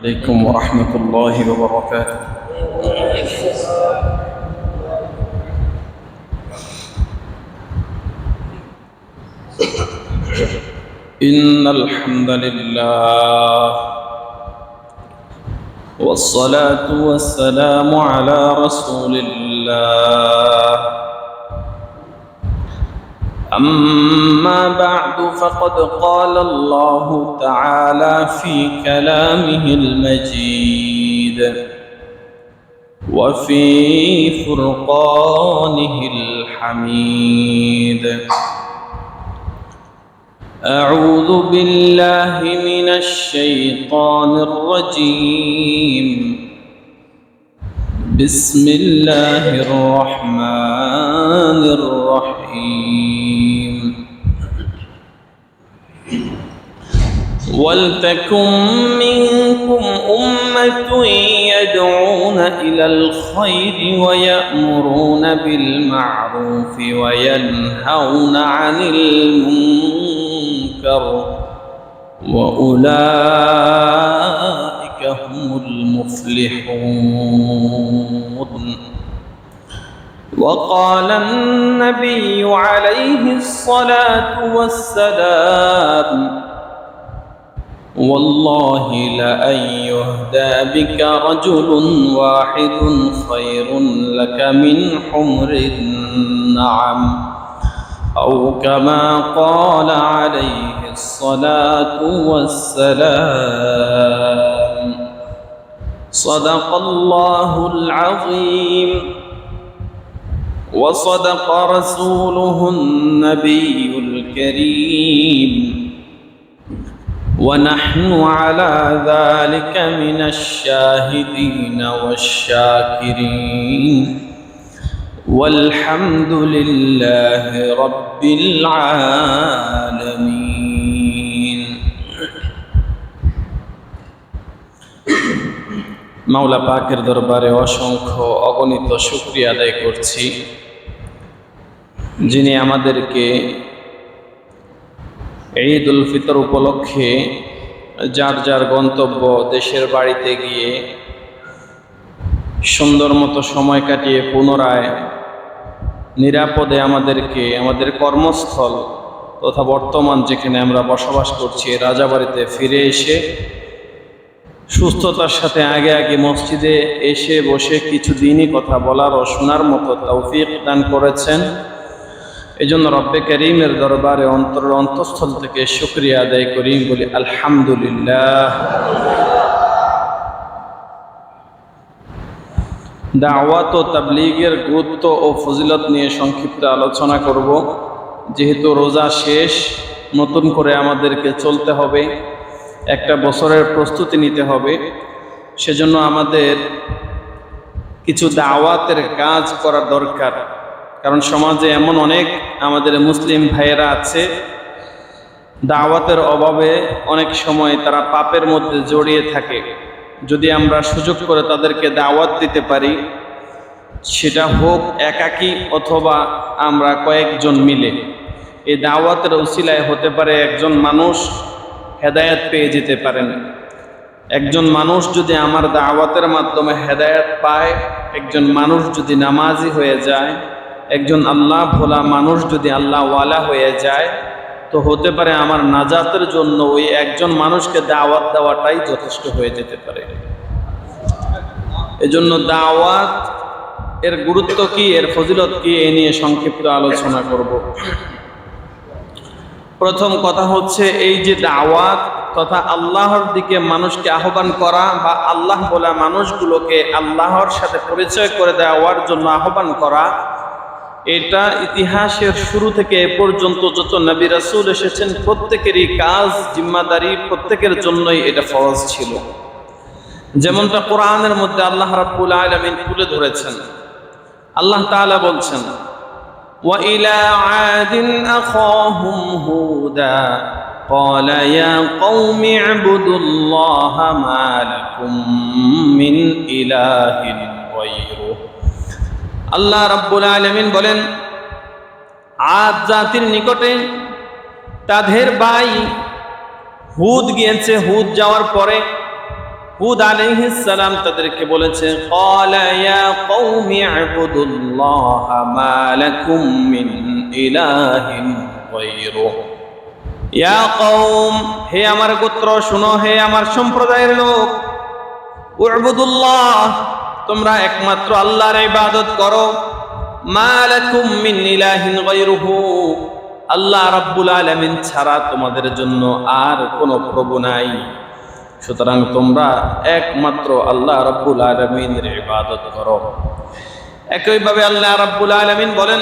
عليكم ورحمة الله وبركاته. إن الحمد لله والصلاة والسلام على رسول الله. أما بعد فقد قال الله تعالى في كلامه المجيد وفي فرقانه الحميد: أعوذ بالله من الشيطان الرجيم. بسم الله الرحمن الرحيم. ولتكن منكم أمة يدعون إلى الخير ويأمرون بالمعروف وينهون عن المنكر وأولئك هم المفلحون. وقال النبي عليه الصلاة والسلام: والله لأن يهدى بك رجل واحد خير لك من حمر النعم، أو كما قال عليه الصلاة والسلام. صدق الله العظيم وصدق رسوله النبي الكريم، ونحن على ذلك من الشاهدين والشاكرين، والحمد لله رب العالمين. মাওলা পাকের দরবারে অসংখ্য অগণিত শুকরিয়া আদায় করছি, যিনি আমাদেরকে ঈদ উল ফিতর উপলক্ষে যার যার গন্তব্য দেশের বাড়িতে গিয়ে সুন্দর মতো সময় কাটিয়ে পুনরায় নিরাপদে আমাদেরকে আমাদের কর্মস্থল তথা বর্তমান যেখানে আমরা বসবাস করছি রাজাবাড়িতে ফিরে এসে সুস্থতার সাথে আগে মসজিদে এসে বসে কিছু দিনই কথা বলার ও শোনার মতো তৌফিক দান করেছেন। এজন্য রব্বে করিমের দরবারে অন্তঃস্থল থেকে শুকরিয়া আদায় করি, বলি আলহামদুলিল্লাহ। দাওয়াত ও তাবলীগের গুরুত্ব ও ফজিলত নিয়ে সংক্ষিপ্ত আলোচনা করব। যেহেতু রোজা শেষ, নতুন করে আমাদেরকে চলতে হবে, একটা বছরের প্রস্তুতি নিতে হবে, সেজন্য আমাদের কিছু দাওয়াতের কাজ করা দরকার। কারণ সমাজে এমন অনেক আমাদের মুসলিম ভাইয়েরা আছে, দাওয়াতের অভাবে অনেক সময় তারা পাপের মধ্যে জড়িয়ে থাকে। যদি আমরা সুযোগ করে তাদেরকে দাওয়াত দিতে পারি, সেটা হোক একাকী অথবা আমরা কয়েকজন মিলে, এই দাওয়াতের উসিলায় হতে পারে একজন মানুষ হেদায়েত পেয়ে যেতে পারেন। একজন মানুষ যদি আমার দাওয়াতের মাধ্যমে হেদায়েত পায়, একজন মানুষ যদি নামাজি হয়ে যায়, একজন আল্লাহ ভোলা মানুষ যদি আল্লাহ ওয়ালা হয়ে যায়, তো হতে পারে আমার নাজাতের জন্য ওই একজন মানুষকে দাওয়াত দেওয়াটাই যথেষ্ট হয়ে যেতে পারে। এজন্য দাওয়াত এর গুরুত্ব কি, এর ফজিলত কি, এ নিয়ে সংক্ষিপ্ত আলোচনা করব। প্রথম কথা হচ্ছে, এই যে দাওয়াত তথা আল্লাহর দিকে মানুষকে আহ্বান করা বা আল্লাহ বলা মানুষগুলোকে আল্লাহর সাথে পরিচয় করে দেওয়ার জন্য আহ্বান করা, এটা ইতিহাসের শুরু থেকে এ পর্যন্ত যত নবী রাসূল এসেছেন প্রত্যেকেরই কাজ, জিম্মাদারি, প্রত্যেকের জন্যই এটা ফরজ ছিল। যেমনটা কোরআনের মধ্যে আল্লাহ রাব্বুল আলামিন তুলে ধরেছেন। আল্লাহ তাআলা বলছেন, وَإِلَى عَادٍ أَخَاهُمْ هُودًا قَالَ يَا قَوْمِ اعْبُدُوا اللَّهَ مَا لَكُمْ مِنْ إِلَٰهٍ غَيْرُهُ। আল্লাহ রাব্বুল আলামিন বলেন, আদ জাতির নিকটে তাদের ভাই হুদ গিয়েছে। হুদ যাওয়ার পরে হুদ আলাইহিস সালাম তাদেরকে বলেছে, ক্বালা ইয়া কওমি ইবুদুল্লাহা মা লাকুম মিন ইলাহিন গায়রুহু। ইয়া কওম, হে আমার গোত্র শুনো, হে আমার সম্প্রদায়ের লোক, উবুদুল্লাহ, তোমরা একমাত্র আল্লাহর ইবাদত করো, মা লাকুম মিন ইলাহিন গায়রুহু, আল্লাহ রাব্বুল আলামিন ছাড়া তোমাদের জন্য আর কোনো প্রভু নাই, সুতরাং তোমরা একমাত্র আল্লাহ রাব্বুল আলামিনের ইবাদত করো। একইভাবে আল্লাহ রাব্বুল আলামিন বলেন,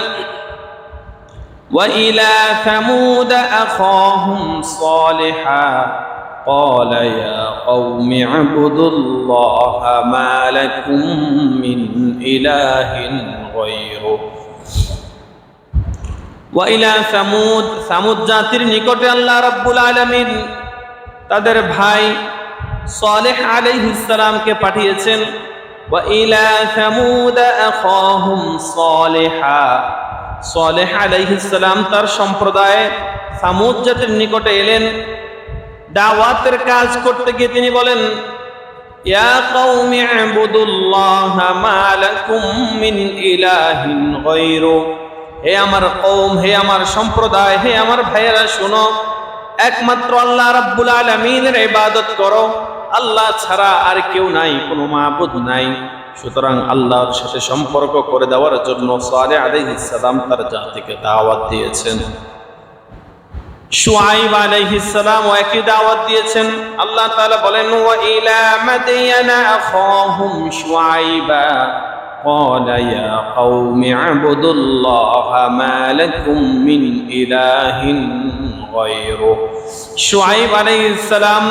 ওয়া ইলা সামুদ আখাহুম সালিহা ক্বালা ইয়া কওমি ইবুদুল্লাহা মা লাকুম মিন ইলাহিন গায়রুহু। ওয়া ইলা সামুদ, সামুদ জাতির নিকটে আল্লাহ রাব্বুল আলামিন তাদের ভাই সালেহ আলাইহিস সালামকে পাঠিয়েছেন। ওয়া ইলা সামুদ আখাহুম সালিহা, সালেহ আলাইহিস সালাম তার সম্প্রদায় সামুদ জাতির নিকটে এলেন। দাওয়াতের কাজ করতে গিয়ে তিনি বলেন, ইয়া কওমি ইবুদুল্লাহা মা লাকুম মিন ইলাহিন গায়রুহু, হে আমার কওম, হে আমার সম্প্রদায়, হে আমার ভাইয়েরা শুনো, একমাত্র আল্লাহ রাব্বুল আলামিনের ইবাদত করো, আল্লাহ ছাড়া আর কেউ নাই, কোনো মাবুদ নাই। সুতরাং আল্লাহর সাথে সম্পর্ক করে দেওয়ার জন্য সালেহ আলাইহিস সালাম তার জাতিকে দাওয়াত দিয়েছেন। শুআয়ব আলাইহিস সালাম একই দাওয়াত দিয়েছেন। আল্লাহ তাআলা বলেন, ওয়া ইলা মাদিয়ানা আখাহুম শুআয়বা ক্বালা ইয়া কওমি ইবুদুল্লাহা মা লাকুম মিন ইলাহিন গায়রুহু। শুআয়ব আলাইহিস সালাম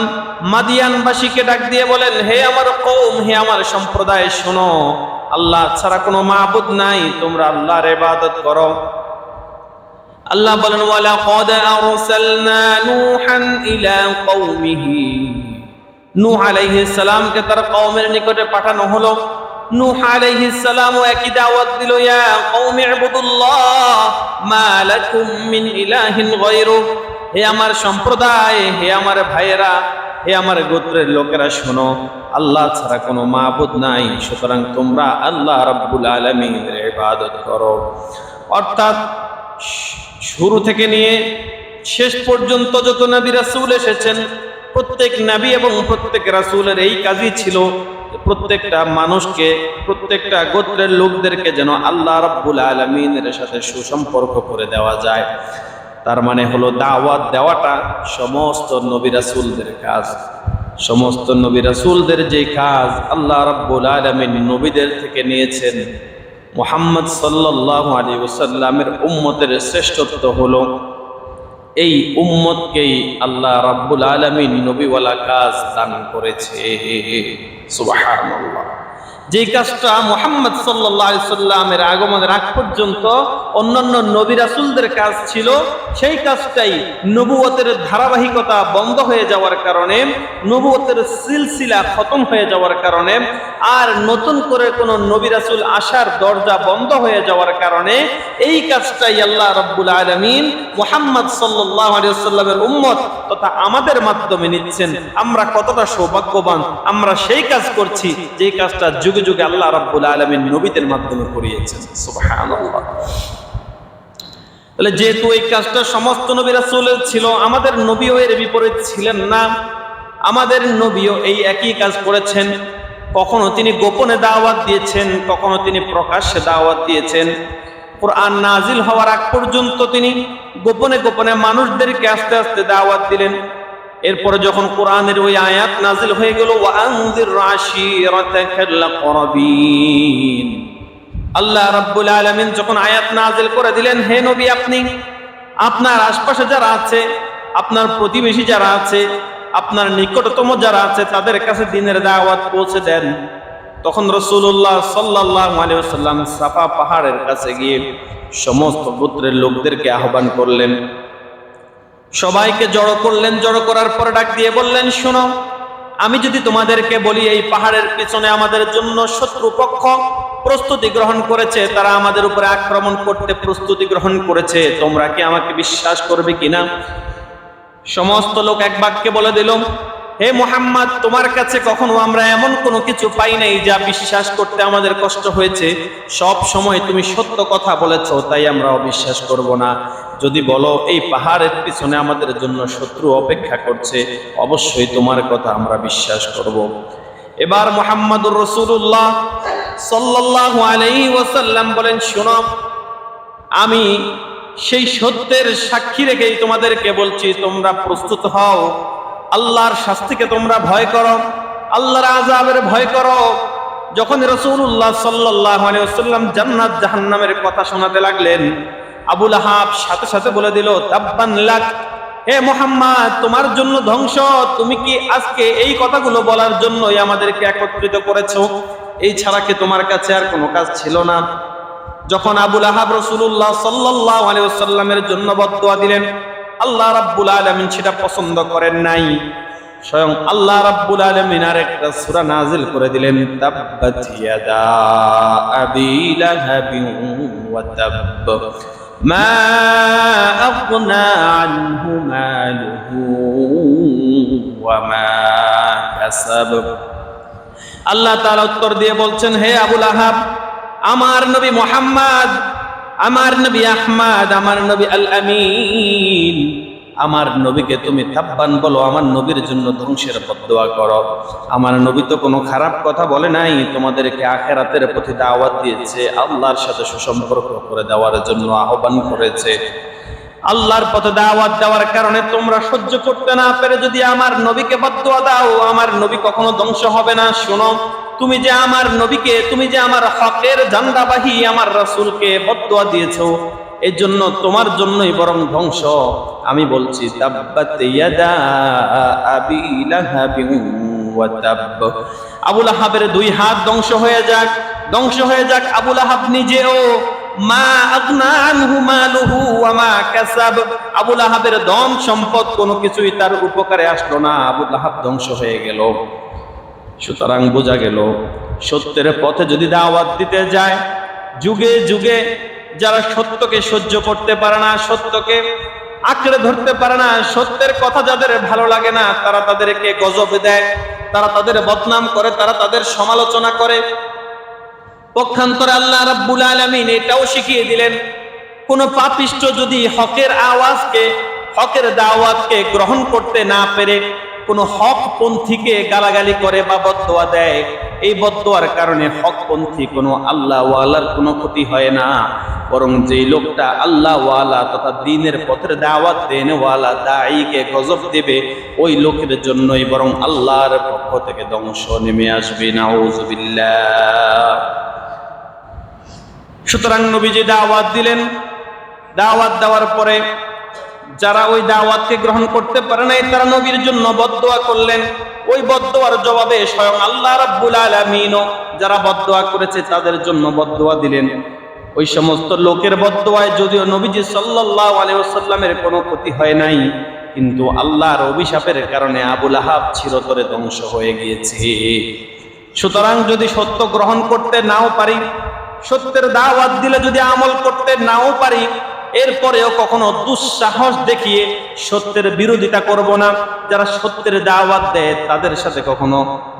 মাদিয়ানবাসীকে ডাক দিয়ে বলেন, হে আমার কওম, হে আমার সম্প্রদায় শোনো, আল্লাহ ছাড়া কোনো মাবুদ নাই, তোমরা আল্লাহর ইবাদত করো। আল্লাহ বলেন, ওয়া লাকাদ আরসালনা নূহান ইলা কওমিহি, নূহ আলাইহিস সালামকে তার কওমের নিকটে পাঠানো হলো। নূহ আলাইহিস সালামও একই দাওয়াত দিল, ইয়া কওমি ইবুদুল্লাহ মা লাকুম মিন ইলাহিন গায়রুহু, হে আমার সম্প্রদায়, হে আমার ভাইয়েরা, হে আমার গোত্রের লোকেরা শোনো, আল্লাহ ছাড়া কোনো মাবুদ নাই, সুতরাং তোমরা আল্লাহ রাব্বুল আলামিনের ইবাদত করো। অর্থাৎ শুরু থেকে নিয়ে শেষ পর্যন্ত যত নবী রাসূল এসেছেন, প্রত্যেক নবী এবং প্রত্যেক রাসূলের এই কাজই ছিল, প্রত্যেকটা মানুষকে, প্রত্যেকটা গোত্রের লোকদেরকে যেন আল্লাহ রাব্বুল আলামিনের সাথে সুসম্পর্ক করে দেওয়া যায়। তার মানে হলো দাওয়াত দেওয়াটা সমস্ত নবী রাসূলদের কাজ। সমস্ত নবী রাসূলদের যে কাজ আল্লাহ রাব্বুল আলামিন নবীদের থেকে নিয়েছেন, মুহাম্মদ সাল্লাল্লাহু আলাইহি ওয়াসাল্লামের উম্মতের শ্রেষ্ঠত্ব হলো এই উম্মতকেই আল্লাহ রাব্বুল আলামিন নবীওয়ালা কাজ দান করেছে। সুবহানাল্লাহ। যে কাজটা মুহাম্মদ সাল্লাল্লাহু আলাইহি সাল্লামের আগমনের আগ পর্যন্ত অন্যান্য নবী রাসূলদের কাজ ছিল, সেই কাজটাই নবুয়তের ধারাবাহিকতা বন্ধ হয়ে যাওয়ার কারণে, নবুয়তের সিলসিলা খতম হয়ে যাওয়ার কারণে, আর নতুন করে কোনো নবী রাসূল আসার দরজা বন্ধ হয়ে যাওয়ার কারণে এই কাজটাই আল্লাহ রাব্বুল আলামিন মুহাম্মদ সাল্লাল্লাহু আলাইহি ওয়াসাল্লামের উম্মত তথা আমাদের মাধ্যমে নিচ্ছেন। আমরা কতটা সৌভাগ্যবান, আমরা সেই কাজ করছি যে কাজটা যুগে যুগে আল্লাহ রাব্বুল আলামিন নবীদের মাধ্যমে করিয়েছেন। সুবহানাল্লাহ। তাহলে যেহেতু এই কাজটা সমস্ত নবী রাসূলের ছিল, আমাদের নবীও এর বিপরীত ছিলেন না। আমাদের নবীও এই একই কাজ করেছেন। কখনো তিনি গোপনে দাওয়াত দিয়েছেন, কখনো তিনি প্রকাশ্যে দাওয়াত দিয়েছেন। কোরআন নাজিল হওয়ার আগ পর্যন্ত তিনি গোপনে গোপনে মানুষদেরকে আস্তে আস্তে দাওয়াত দিলেন। এরপরে যখন কোরআনের ওই আয়াত নাজিল হয়ে গেল, ওয়া আনজির আশীরাতাকাল আকরাবিন, আল্লাহ রাব্বুল আলামিন যখন আয়াত নাজিল করে দিলেন, হে নবী, আপনি আপনার আশপাশে যারা আছে, আপনার প্রতিবেশী যারা আছে, আপনার নিকটতম যারা আছে, তাদের কাছে দ্বীনের দাওয়াত পৌঁছে দেন। তখন রাসূলুল্লাহ সাল্লাল্লাহু আলাইহি ওয়াসাল্লাম সাফা পাহাড়ের কাছে গিয়ে সমস্ত গোত্রের লোকদেরকে আহ্বান করলেন, সবাইকে জড়ো করলেন। জড়ো করার পর ডাক দিয়ে বললেন, শোনো, আমি যদি তোমাদেরকে বলি এই পাহাড়ের পিছনে আমাদের জন্য শত্রুপক্ষ প্রস্তুতি গ্রহণ করেছে, তারা আমাদের উপরে আক্রমণ করতে প্রস্তুতি গ্রহণ করেছে, তোমরা কি আমাকে বিশ্বাস করবে কিনা? সমস্ত লোক এক বাক্যে বলে দিল, হে মুহাম্মদ, তোমার কাছে কখনো আমরা এমন কোনো কিছু পাই নাই যা বিশ্বাস করতে আমাদের কষ্ট হয়েছে। সব সময় তুমি সত্য কথা বলেছো, তাই আমরা অবিশ্বাস করব না। যদি বলো এই পাহাড়ের পিছনে আমাদের জন্য শত্রু অপেক্ষা করছে, অবশ্যই তোমার কথা আমরা বিশ্বাস করব। এবার মুহাম্মদুর রাসূলুল্লাহ সাল্লাল্লাহু আলাইহি ওয়াসাল্লাম বলেন, শোনো, আমি সেই সত্যের সাক্ষী রেখেই তোমাদেরকে বলছি, তোমরা প্রস্তুত হও। আল্লাহর শাস্তিকে তোমরা ভয় করো, আল্লাহর আযাবের ভয় করো। যখন রাসূলুল্লাহ সাল্লাল্লাহু আলাইহি ওয়াসাল্লাম জান্নাত জাহান্নামের কথা শোনাতে লাগলেন, আবু লাহাব সাথে সাথে বলে দিল, তাব্বান লাক, হে মুহাম্মদ, তোমার জন্য ধ্বংস। তুমি কি আজকে এই কথাগুলো বলার জন্যই আমাদেরকে একত্রিত করেছো? এই ছাড়া কি তোমার কাছে আর কোনো কাজ ছিল না? যখন আবু লাহাব রাসূলুল্লাহ সাল্লাল্লাহু আলাইহি ওয়াসাল্লামের জন্য বদদুয়া দিলেন, আল্লাহ রাব্বুল আলামিন সেটা পছন্দ করেন নাই। স্বয়ং আল্লাহ রাব্বুল আলামিন আরেকটা সূরা নাযিল করে দিলেন, তাব্বাত ইয়াদা আবি লাহাবিন ওয়া তাব মা আগনা আনহু মালুহু ওয়া মা কাসাব। আল্লাহ তাআলা উত্তর দিয়ে বলছেন, হে আবু লাহাব, আমার নবী মুহাম্মদ, আমার নবী আহমদ, আমার নবী আল আমিন, আমার নবীকে তুমি তাব্বান বলো, আমার নবীর জন্য ধ্বংসের বদদুয়া করো। আমার নবী তো কোনো খারাপ কথা বলে নাই, তোমাদেরকে আখিরাতের প্রতি দাওয়াত দিয়েছে, আল্লাহর সাথে সুসম্পর্ক করে দেওয়ার জন্য আহ্বান করেছে। আল্লাহর পথে দাওয়াত দেওয়ার কারণে তোমরা সহ্য করতে না পেরে যদি আমার নবীকে বদদুয়া দাও, আমার নবী কখনো ধ্বংস হবে না। শোনো, তুমি যে আমার নবীকে, তুমি যে আমার হকের ঝান্ডাবাহী আমার রাসূলকে বদদুয়া দিয়েছো, এর জন্য তোমার জন্যই বরং ধ্বংস। আমি বলছি, তাব্বাত ইয়াদা আবি লাহাবিন ওয়া তাব। আবু লাহাবের দুই হাত ধ্বংস হয়ে যাক, ধ্বংস হয়ে যাক আবু লাহাব নিজেও। মা আগনা আনহু মালুহু ওয়া মা কাসাব। আবু লাহাবের ধন সম্পদ কোনো কিছুই তার উপকারে আসলো না, আবু লাহাব ধ্বংস হয়ে গেল। সুতরাং বোঝা গেল, সত্যের পথে যদি দাওয়াত দিতে যায়, যুগে যুগে যারা সত্যকে সহ্য করতে পারে না, সত্যকে আঁকড়ে ধরতে পারে না, সত্যের কথা যাদের ভালো লাগে না, তারা তাদেরকে গজব দেয়, তারা তাদের বদনাম করে, তারা তাদের সমালোচনা করে। পক্ষান্তরে আল্লাহ রাব্বুল আলামিন এটাও শিখিয়ে দিলেন, কোন পাপিষ্ঠ যদি হকের আওয়াজকে, হকের দাওয়াতকে গ্রহণ করতে না পেরে কোন হকপন্থীকে গালাগালি করে বা বদদুয়া দেয়, এই বদদুয়ার কারণে হকপন্থী কোনো আল্লাহওয়ালার কোনো ক্ষতি হয় না, বরং যেই লোকটা আল্লাহওয়ালা তথা দ্বীনের পথের দাওয়াত দেনওয়ালা দাঈকে গজব দেবে, ওই লোকের জন্যই বরং আল্লাহর পক্ষ থেকে ধ্বংস নেমে আসবে। নাউযুবিল্লাহ। সুতরাং নবীজি দাওয়াত দিলেন, দাওয়াত দেওয়ার পরে যারা ওই দাওয়াতকে গ্রহণ করতে পারে নাই, তারা নবীর জন্য বদদুয়া করলেন। ওই বদদুয়ার জবাবে স্বয়ং আল্লাহ রাব্বুল আলামিনও যারা বদদুয়া করেছে তাদের জন্য বদদুয়া দিলেন। ওই সমস্ত লোকের বদদুয়ায় যদিও নবীজি সাল্লাল্লাহু আলাইহি ওয়াসাল্লামের কোনো ক্ষতি হয় নাই, কিন্তু আল্লাহর অভিশাপের কারণে আবু লাহাব চিরতরে ধ্বংস হয়ে গিয়েছে। সুতরাং যদি সত্য গ্রহণ করতে নাও পারি, সত্যের দাওয়াত দিলে যদি আমল করতে নাও পারি, এরপরেও কখনো দুঃসাহস দেখিয়ে সত্যের বিরোধিতা করব না। যারা সত্যের দাওয়াত দেয় তাদের সাথে কখনো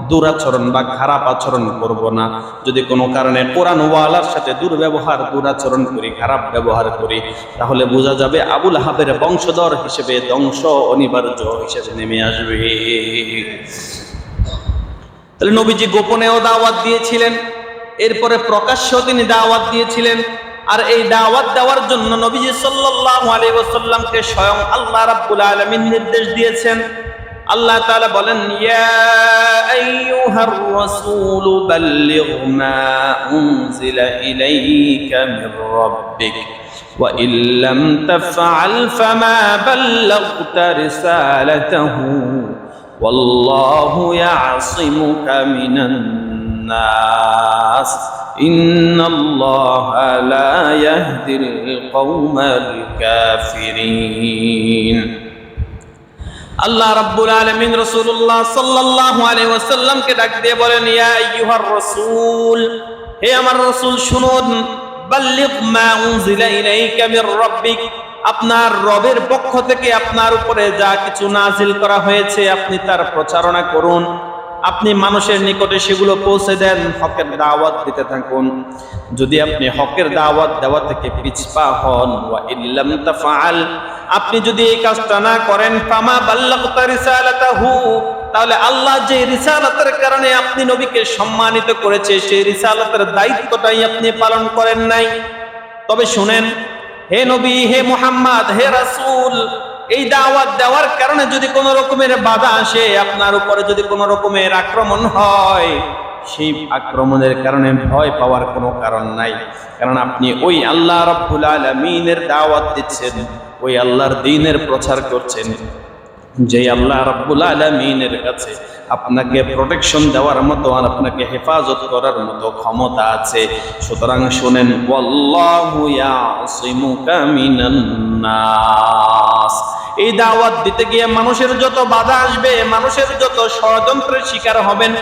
দুরাচরণ বা খারাপ আচরণ করব না। যদি কোনো কারণে কোরআন ওয়ালার সাথে দুর্ব্যবহার, দুরাচরণ করি, খারাপ ব্যবহার করি, তাহলে বোঝা যাবে আবু লাহাবের বংশধর হিসেবে ধ্বংস অনিবার্য হিসেবে নেমে আসবে। তাহলে নবীজি গোপনেও দাওয়াত দিয়েছিলেন, এরপরে প্রকাশ্যেও তিনি দাওয়াত দিয়েছিলেন। আর এই দাওয়াত দেওয়ার জন্য নবীজি সাল্লাল্লাহু আলাইহি ওয়াসাল্লামকে স্বয়ং আল্লাহ রাব্বুল আলামিন নির্দেশ দিয়েছেন। আল্লাহ তাআলা বলেন, ইয়া আইয়ুহার রাসূল বাল্লিগ মা উনজিলা ইলাইকা মির রাব্বিক ওয়া ইল্লাম তাফআল ফামা বাল্লাগতা রিসালাতাহু ওয়াল্লাহু ইয়াসিমুকা মিনান নাস ইন্নাল্লাহা লা ইয়াহদিল কওমাল কাফিরিন। আল্লাহ রাব্বুল আলামিন রাসূলুল্লাহ সাল্লাল্লাহু আলাইহি ওয়াসাল্লামকে ডাক দিয়ে বলেন, ইয়া আইয়ুহার রাসূল, হে আমার রাসূল শুনুন, বাল্লিগ মা উনজিলা ইলাইকা মির রাব্বিক, আপনার রবের পক্ষ থেকে আপনার উপরে যা কিছু নাজিল করা হয়েছে আপনি তার প্রচারণা করুন, আপনি মানুষের নিকটে সেগুলো পৌঁছে দেন, হকের দাওয়াত দিতে থাকুন। যদি আপনি হকের দাওয়াত দেওয়া থেকে পিছপা হন, ওয়া ইল্লাম তাফআল, আপনি যদি এই কাজটা না করেন, ফামা বাল্লাগতা রিসালাতাহু, তাহলে আল্লাহ যে রিসালাতের কারণে আপনি নবীকে সম্মানিত করেছে সেই রিসালাতের দায়িত্বটাই আপনি পালন করেন নাই। তবে শুনেন, হে নবী, হে মুহাম্মদ, হে রাসূল, এই দাওয়াত দেওয়ার কারণে যদি কোনো রকমের বাধা আসে, আপনার উপরে যদি কোনো রকমের আক্রমণ হয়, সেই আক্রমণের কারণে ভয় পাওয়ার কোনো কারণ নাই। কারণ আপনি ওই আল্লাহ রাব্বুল আলামিনের দাওয়াত দিচ্ছেন, ওই আল্লাহর দ্বীনের প্রচার করছেন, যে আল্লাহ রাব্বুল আলামিনের কাছে আপনাকে প্রোটেকশন দেওয়ার মতো আর আপনাকে হেফাজত করার মতো ক্ষমতা আছে। সুতরাং শুনেন, ওয়াল্লাহু ইয়াসিমুকা মিনান নাস, এই দাওয়াত দিতে গিয়ে মানুষের যত বাধা আসবে, মানুষের যত ষড়যন্ত্রের শিকার হবেন,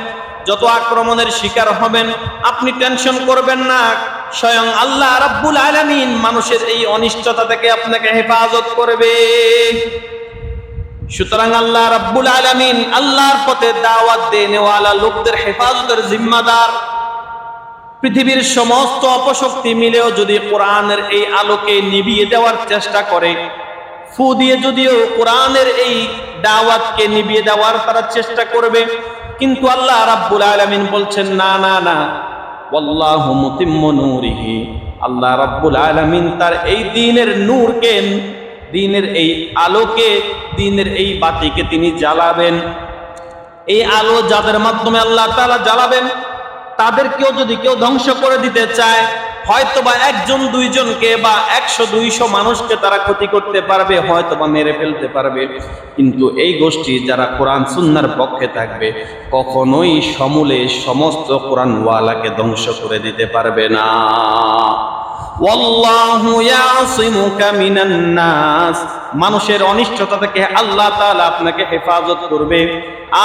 যত আক্রমণের শিকার হবেন, আপনি টেনশন করবেন না। স্বয়ং আল্লাহ রাব্বুল আলামিন মানুষের এই অনিষ্টতা থেকে আপনাকে হেফাজত করবে। সুতরাং আল্লাহ রাব্বুল আলামিন আল্লাহর পথে দাওয়াত দেনেওয়ালা লোকদের হেফাজতের জিম্মাদার। পৃথিবীর সমস্ত অপশক্তি মিলেও যদি কোরআনের এই আলোকে নিভিয়ে দেওয়ার চেষ্টা করে, ফু দিয়ে যদিও কোরআনের এই দাওয়াতকে নিভিয়ে দেওয়ার তারা চেষ্টা করবে, কিন্তু আল্লাহ রাব্বুল আলামিন বলছেন না না না, ওয়াল্লাহু মুতিম্মু নূরিহি, আল্লাহ রাব্বুল আলামিন তার এই দ্বীনের নূরকে, দ্বীনের এই আলোকে, দ্বীনের এই বাতিকে তিনি জ্বালাবেন। এই আলো যাদের মাধ্যমে আল্লাহ তাআলা জ্বালাবেন, তাদেরকেও যদি কেউ ধ্বংস করে দিতে চায়, হয়তোবা একজন দুইজনকে বা 100-200 মানুষকে তারা ক্ষতি করতে পারবে, হয়তোবা মেরে ফেলতে পারবে, কিন্তু এই গোষ্ঠী যারা কোরআন সুন্নাহর পক্ষে থাকবে কখনোই সমূলে সমস্ত কোরআনওয়ালাকে ধ্বংস করে দিতে পারবে না। ওয়াল্লাহু ইয়াসিমুকা মিনান নাস, মানুষের অনিষ্টতা থেকে আল্লাহ তাআলা আপনাকে হেফাজত করবে।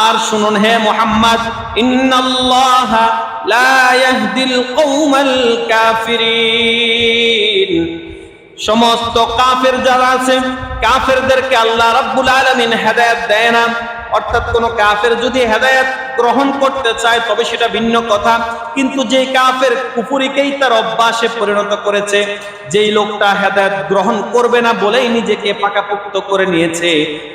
আর শুনুন হে মুহাম্মদ, ইন্নাল্লাহা লা ইয়াহদিল কওমাল কাফিরিন, সমস্ত কাফের যারা আছে, কাফেরদেরকে আল্লাহ রাব্বুল আলামিন হেদায়েত দেয় না। অর্থাৎ কোন কাফের যদি হেদায়েত গ্রহণ করতে চায় তবে সেটা ভিন্ন কথা, কিন্তু যে কাফের কুফরিকেই তার অভ্যাসে পরিণত করেছে, যেই লোকটা হেদায়েত গ্রহণ করবে না বলেই নিজেকে পাকাপোক্ত করে নিয়েছে,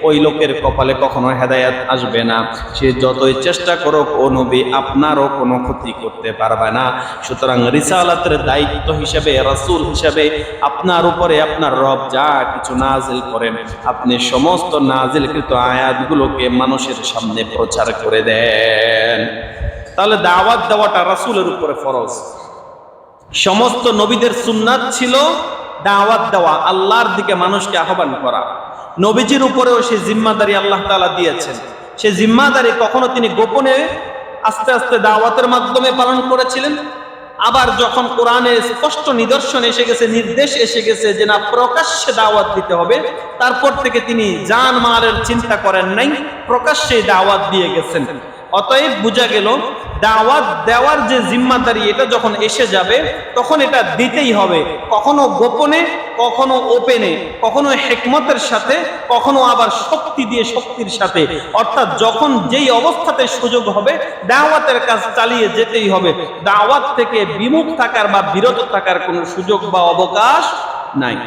ওই লোকের কপালে কখনো হেদায়েত আসবে না। সে যতই চেষ্টা করুক, ও নবী আপনারও কোনো ক্ষতি করতে পারবে না। সুতরাং রিসালাতের দায়িত্ব হিসেবে, রাসূল হিসেবে আপনার উপরে আপনার রব যা কিছু নাজিল করেন, আপনি সমস্ত নাজিলকৃত আয়াতগুলোকে মানুষের সামনে প্রচার করে দেন। তাহলে দাওয়াত দেওয়াটা রাসূলের উপরে ফরজ। সমস্ত নবীদের সুন্নাত ছিল দাওয়াত দেওয়া, আল্লাহর দিকে মানুষকে আহ্বান করা। নবীজির উপরেও সেই জিম্মাদারি আল্লাহ তাআলা দিয়েছেন। সেই জিম্মাদারি কখনো তিনি গোপনে আস্তে আস্তে দাওয়াতের মাধ্যমে পালন করেছিলেন, আবার যখন কোরআনে স্পষ্ট নিদর্শন এসে গেছে, নির্দেশ এসে গেছে যে না প্রকাশ্যে দাওয়াত দিতে হবে, তারপর থেকে তিনি জান মালের চিন্তা করেন নাই, প্রকাশ্যে দাওয়াত দিয়ে গেছেন। অতএব বোঝা গেল দাওয়াত দেওয়ার যে জিম্মাদারি, এটা যখন এসে যাবে তখন এটা দিতেই হবে, কখনো গোপনে, কখনো ওপেনে, কখনো হিকমতের সাথে, কখনো আবার শক্তি দিয়ে, শক্তির সাথে। অর্থাৎ যখন যেই অবস্থাতে সুযোগ হবে দাওয়াতের কাজ চালিয়ে যেতেই হবে। দাওয়াত থেকে বিমুখ থাকার বা বিরত থাকার কোনো সুযোগ বা অবকাশ নাই।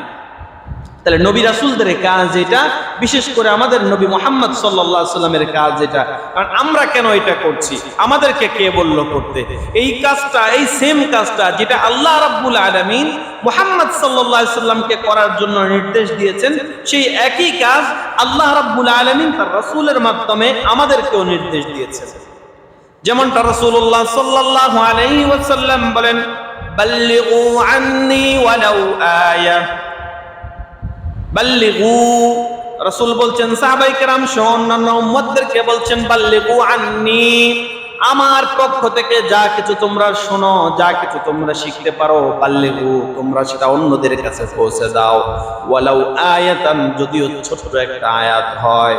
তাহলে নবী রাসূলদের কাজ এটা, বিশেষ করে আমাদের নবী মুহাম্মদ সাল্লাল্লাহু আলাইহি সাল্লামের কাজ এটা। কারণ আমরা কেন এটা করছি, আমাদেরকে কে বলল করতে? এই কাজটা, এই সেম কাজটা যেটা আল্লাহ রাব্বুল আলামিন মুহাম্মদ সাল্লাল্লাহু আলাইহি সাল্লামকে করার জন্য নির্দেশ দিয়েছেন, সেই একই কাজ আল্লাহ রাব্বুল আলামিন তার রাসূলের মাধ্যমে আমাদেরকেও নির্দেশ দিয়েছেন। যেমনটা রাসূলুল্লাহ সাল্লাল্লাহু আলাইহি ওয়াসাল্লাম বলেন, বাল্লিগু আন্নী ওয়ালাউ আয়া, বাল্লিগু, রাসূল বলছেন সাহাবায়ে কেরাম সহ অন্যান্য উম্মতদেরকে বলছেন বাল্লিগু আন্নী, আমার পক্ষ থেকে যা কিছু তোমরা শোনো, যা কিছু তোমরা শিখতে পারো, বাল্লিগু, তোমরা সেটা অন্যদের কাছে পৌঁছে দাও, ওয়ালাউ আয়াতান, যদিও ছোট একটা আয়াত হয়।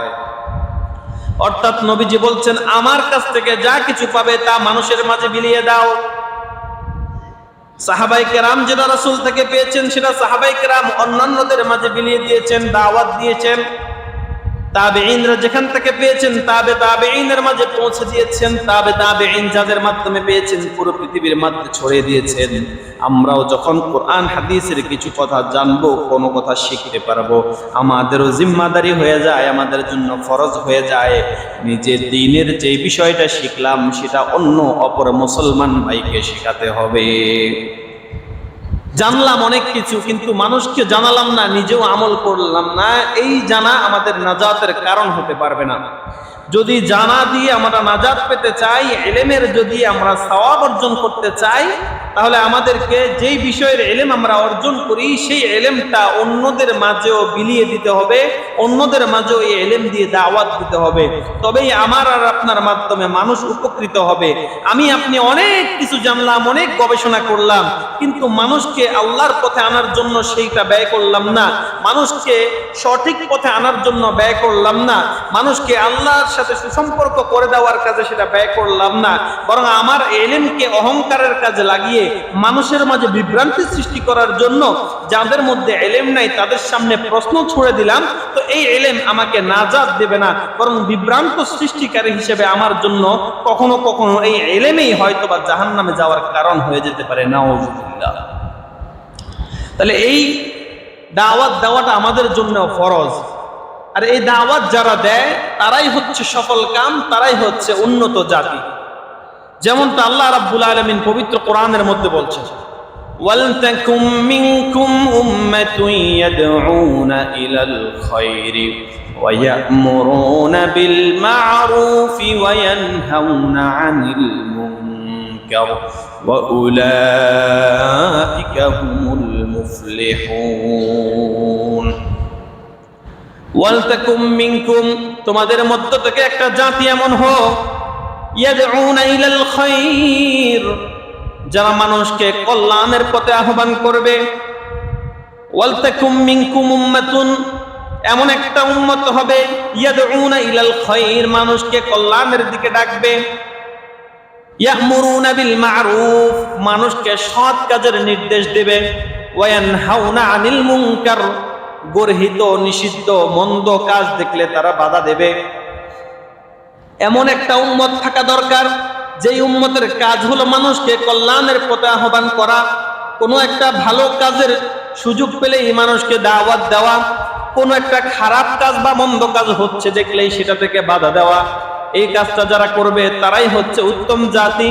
অর্থাৎ নবীজি বলছেন আমার কাছ থেকে যা কিছু পাবে তা মানুষের মাঝে বিলিয়ে দাও। সাহাবায়ে কেরাম যেটা রাসূল থেকে পেয়েছেন সেটা সাহাবায়ে কেরাম অন্যান্যদের মাঝে বিলিয়ে দিয়েছেন, দাওয়াত দিয়েছেন। তাবেঈনরা যেখান থেকে পেয়েছেন তাবেঈনের মাঝে পৌঁছে দিয়েছেন। তাবেঈন যাদের মাধ্যমে পেয়েছেন পুরো পৃথিবীর মধ্যে ছড়িয়ে দিয়েছেন। আমরাও যখন কোরআন হাদিসের কিছু কথা জানবো, কোনো কথা শিখতে পারবো, আমাদেরও জিম্মাদারি হয়ে যায়, আমাদের জন্য ফরজ হয়ে যায় নিজের দ্বীনের যে বিষয়টা শিখলাম সেটা অন্য অপর মুসলমান ভাইকে শেখাতে হবে। জানলাম অনেক কিছু, কিন্তু মানুষকে জানালাম না, নিজেও আমল করলাম না, এই জানা আমাদের নাজাতের কারণ হতে পারবে না। যদি জানা দিয়ে আমরা নাজাত পেতে চাই, ইলমের যদি আমরা সওয়াব অর্জন করতে চাই, তাহলে আমাদেরকে যেই বিষয়ের ইলম আমরা অর্জন করি সেই ইলমটা অন্যদের মাঝেও বিলিয়ে দিতে হবে, অন্যদের মাঝেও এই ইলম দিয়ে দাওয়াত দিতে হবে। তবেই আমার আর আপনার মাধ্যমে মানুষ উপকৃত হবে। আমি আপনি অনেক কিছু জানলাম, অনেক গবেষণা করলাম, কিন্তু মানুষকে আল্লাহর পথে আনার জন্য সেইটা ব্যয় করলাম না, মানুষকে সঠিক পথে আনার জন্য ব্যয় করলাম না, মানুষকে আল্লাহর সাথে সুসম্পর্ক করে দেওয়ার কাজে সেটা ব্যয় করলাম না, বরং আমার ইলমকে অহংকারের কাজে লাগিয়ে মানুষের মাঝে বিভ্রান্তি সৃষ্টি করার জন্য যাদের মধ্যে ইলম নাই তাদের সামনে প্রশ্ন ছুড়ে দিলাম। তো এই ইলম আমাকে নাজাত দেবে না, বরং বিভ্রান্ত সৃষ্টিকারী হিসেবে আমার জন্য কখনো কখনো এই ইলমই হয়তোবা জাহান্নামে যাওয়ার কারণ হয়ে যেতে পারে। নাউযুবিল্লাহ। তাহলে এই দাওয়াত দেওয়াটা আমাদের জন্য ফরজ। আর এই দাওয়াত যারা দেয় তারাই হচ্ছে সফল কাম, তারাই হচ্ছে উন্নত জাতি। যেমনটা আল্লাহ রাব্বুল আলামিন পবিত্র কোরআনের মধ্যে বলছেন, ওয়ালতাকুম মিনকুম উম্মাতুন ইয়াদউনা ইলাল খায়রি ওয়া ইয়া'মুরুনা বিল মা'রুফি ওয়া ইয়ানহাউনা আনিল মুনকার ওয়া উলাইকা হুমুল মুফলিহুন। ওয়ালতাকুম মিনকুম, তোমাদের মধ্য থেকে একটা জাতি এমন হোক, ইয়াদউনা ইলাল খায়র, যারা মানুষকে কল্যাণের পথে আহ্বান করবে। ওয়ালতাকুম মিনকুম উম্মাতুন, এমন একটা উম্মত হবে, ইয়াদউনা ইলাল খায়র, মানুষকে কল্যাণের দিকে ডাকবে। ইয়া'মুরুনা বিল মা'রুফ, মানুষকে সৎ কাজের নির্দেশ দেবে। ওয়া ইয়ানহাউনা আনিল মুনকার, গর্হিত নিষিদ্ধ মন্দ কাজ দেখলে তারা বাধা দেবে। এমন একটা উম্মত থাকা দরকার যেই উম্মতের কাজ হলো মানুষকে কল্যাণের পথে আহ্বান করা। কোনো একটা ভালো কাজের সুযোগ পেলেই মানুষকে দাওয়াত দেওয়া, কোনো একটা খারাপ কাজ বা মন্দ কাজ হচ্ছে দেখলেই সেটা থেকে বাধা দেওয়া। এই কাজটা যারা করবে তারাই হচ্ছে উত্তম জাতি।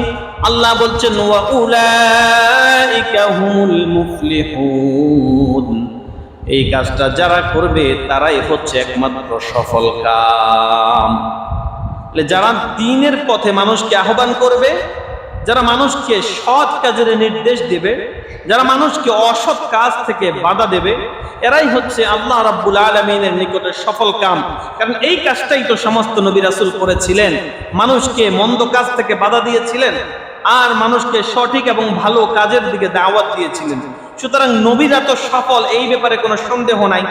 আল্লাহ বলছেন, ওয়া উলাইকা হুমুল মুফলিহুন, এই কাজটা যারা করবে তারাই হচ্ছে একমাত্র সফল কাম। যারা দ্বীনের পথে মানুষকে আহ্বান করবে, যারা মানুষকে সৎ কাজের নির্দেশ দেবে, যারা মানুষকে অসৎ কাজ থেকে বাধা দেবে, এরাই হচ্ছে আল্লাহ রাব্বুল আলামিনের নিকটে সফল কাম। কারণ এই কাজটাই তো সমস্ত নবী রাসূল করেছিলেন, মানুষকে মন্দ কাজ থেকে বাধা দিয়েছিলেন আর মানুষকে সঠিক এবং ভালো কাজের দিকে দাওয়াত দিয়েছিলেন। সুতরাং নবীরা তো সফল, এই ব্যাপারে কোনো সন্দেহ নাই।